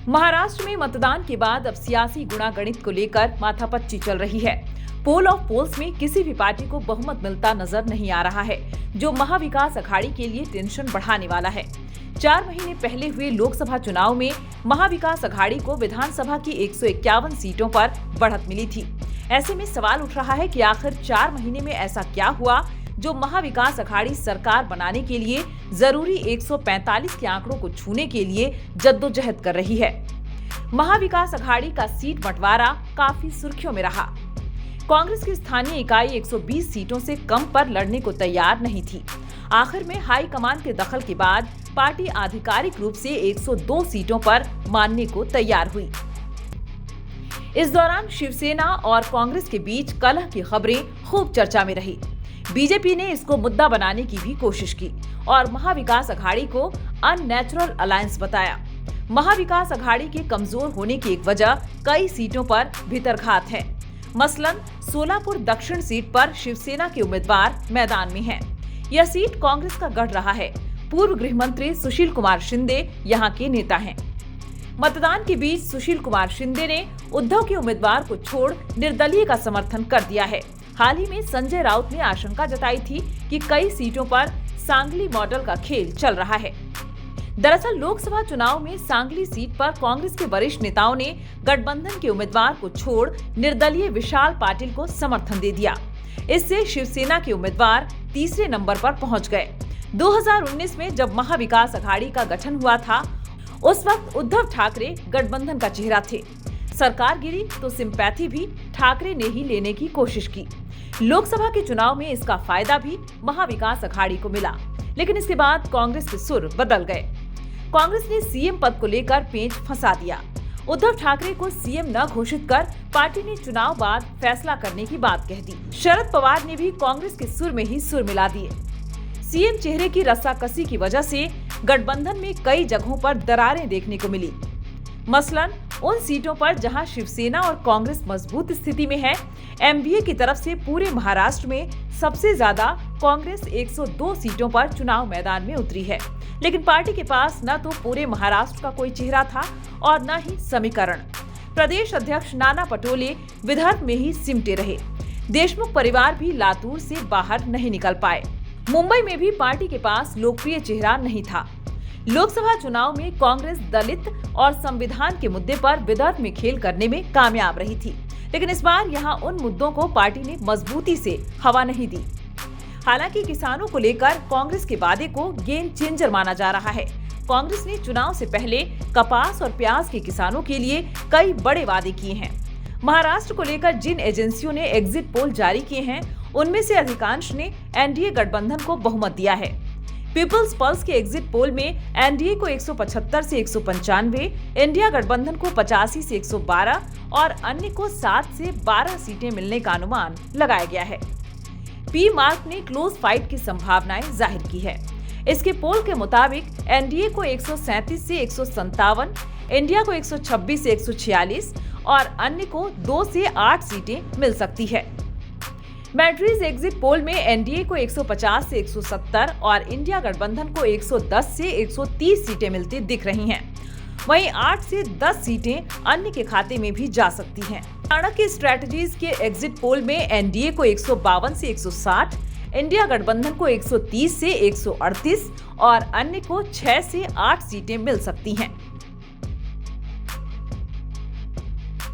महाराष्ट्र में मतदान के बाद अब सियासी गुणागणित को लेकर माथापच्ची चल रही है। पोल ऑफ पोल्स में किसी भी पार्टी को बहुमत मिलता नजर नहीं आ रहा है, जो महाविकास अघाड़ी के लिए टेंशन बढ़ाने वाला है। 4 महीने पहले हुए लोकसभा चुनाव में महाविकास अघाड़ी को विधानसभा की 151 सीटों पर बढ़त मिली थी। ऐसे में सवाल उठ रहा है कि आखिर 4 महीने में ऐसा क्या हुआ जो महाविकास अघाड़ी सरकार बनाने के लिए जरूरी 145 के आंकड़ों को छूने के लिए जद्दोजहद कर रही है। महाविकास अघाड़ी का सीट बंटवारा काफी सुर्खियों में रहा। कांग्रेस की स्थानीय इकाई 120 सीटों से कम पर लड़ने को तैयार नहीं थी। आखिर में हाईकमान के दखल के बाद पार्टी आधिकारिक रूप से 102 सीटों पर मानने को तैयार हुई। इस दौरान शिवसेना और कांग्रेस के बीच कलह की खबरें खूब चर्चा में रही। बीजेपी ने इसको मुद्दा बनाने की भी कोशिश की और महाविकास अघाड़ी को अननेचुरल अलायंस बताया। महाविकास अघाड़ी के कमजोर होने की एक वजह कई सीटों पर भीतरघात है। मसलन सोलापुर दक्षिण सीट पर शिवसेना के उम्मीदवार मैदान में हैं। यह सीट कांग्रेस का गढ़ रहा है। पूर्व गृह मंत्री सुशील कुमार शिंदे यहाँ के नेता हैं। मतदान के बीच सुशील कुमार शिंदे ने उद्धव के उम्मीदवार को छोड़ निर्दलीय का समर्थन कर दिया है। हाल ही में संजय राउत ने आशंका जताई थी कि कई सीटों पर सांगली मॉडल का खेल चल रहा है। दरअसल लोकसभा चुनाव में सांगली सीट पर कांग्रेस के वरिष्ठ नेताओं ने गठबंधन के उम्मीदवार को छोड़ निर्दलीय विशाल पाटिल को समर्थन दे दिया। इससे शिवसेना के उम्मीदवार तीसरे नंबर पर पहुंच गए। 2019 में जब महाविकास अघाड़ी का गठन हुआ था, उस वक्त उद्धव ठाकरे गठबंधन का चेहरा थे। सरकार गिरी तो सिंपैथी भी ठाकरे ने ही लेने की कोशिश की। लोकसभा के चुनाव में इसका फायदा भी महाविकास अघाड़ी को मिला, लेकिन इसके बाद कांग्रेस के सुर बदल गए। कांग्रेस ने सीएम पद को लेकर पेंच फंसा दिया। उद्धव ठाकरे को सीएम न घोषित कर पार्टी ने चुनाव बाद फैसला करने की बात कह दी। शरद पवार ने भी कांग्रेस के सुर में ही सुर मिला दिए। सीएम चेहरे की रस्साकसी की वजह से गठबंधन में कई जगहों पर दरारें देखने को मिली। मसलन उन सीटों पर जहां शिवसेना और कांग्रेस मजबूत स्थिति में है, एमवीए की तरफ से पूरे महाराष्ट्र में सबसे ज्यादा कांग्रेस 102 सीटों पर चुनाव मैदान में उतरी है। लेकिन पार्टी के पास न तो पूरे महाराष्ट्र का कोई चेहरा था और न ही समीकरण। प्रदेश अध्यक्ष नाना पटोले विदर्भ में ही सिमटे रहे। देशमुख परिवार भी लातूर से बाहर नहीं निकल पाए। मुंबई में भी पार्टी के पास लोकप्रिय चेहरा नहीं था। लोकसभा चुनाव में कांग्रेस दलित और संविधान के मुद्दे पर विदर्भ में खेल करने में कामयाब रही थी, लेकिन इस बार यहां उन मुद्दों को पार्टी ने मजबूती से हवा नहीं दी। हालांकि किसानों को लेकर कांग्रेस के वादे को गेम चेंजर माना जा रहा है। कांग्रेस ने चुनाव से पहले कपास और प्याज के किसानों के लिए कई बड़े वादे किए हैं। महाराष्ट्र को लेकर जिन एजेंसियों ने एग्जिट पोल जारी किए हैं, उनमें से अधिकांश ने एनडीए गठबंधन को बहुमत दिया है। पीपल्स पल्स के एग्जिट पोल में एनडीए को 175 से 195, इंडिया गठबंधन को 85 से 112 और अन्य को 7 से 12 सीटें मिलने का अनुमान लगाया गया है। पी मार्क ने क्लोज फाइट की संभावनाएं जाहिर की है। इसके पोल के मुताबिक एनडीए को 137 से 157, इंडिया को 126 से 146 और अन्य को 2 से 8 सीटें मिल सकती है। मैट्रिज एग्जिट पोल में एनडीए को 150 से 170 और इंडिया गठबंधन को 110 से 130 सीटें मिलती दिख रही हैं। वहीं 8 से 10 सीटें अन्य के खाते में भी जा सकती हैं। हरियाणा के स्ट्रेटजीज के एग्जिट पोल में एनडीए को 152 से 160, इंडिया गठबंधन को 130 से 138 और अन्य को 6 से 8 सीटें मिल सकती हैं।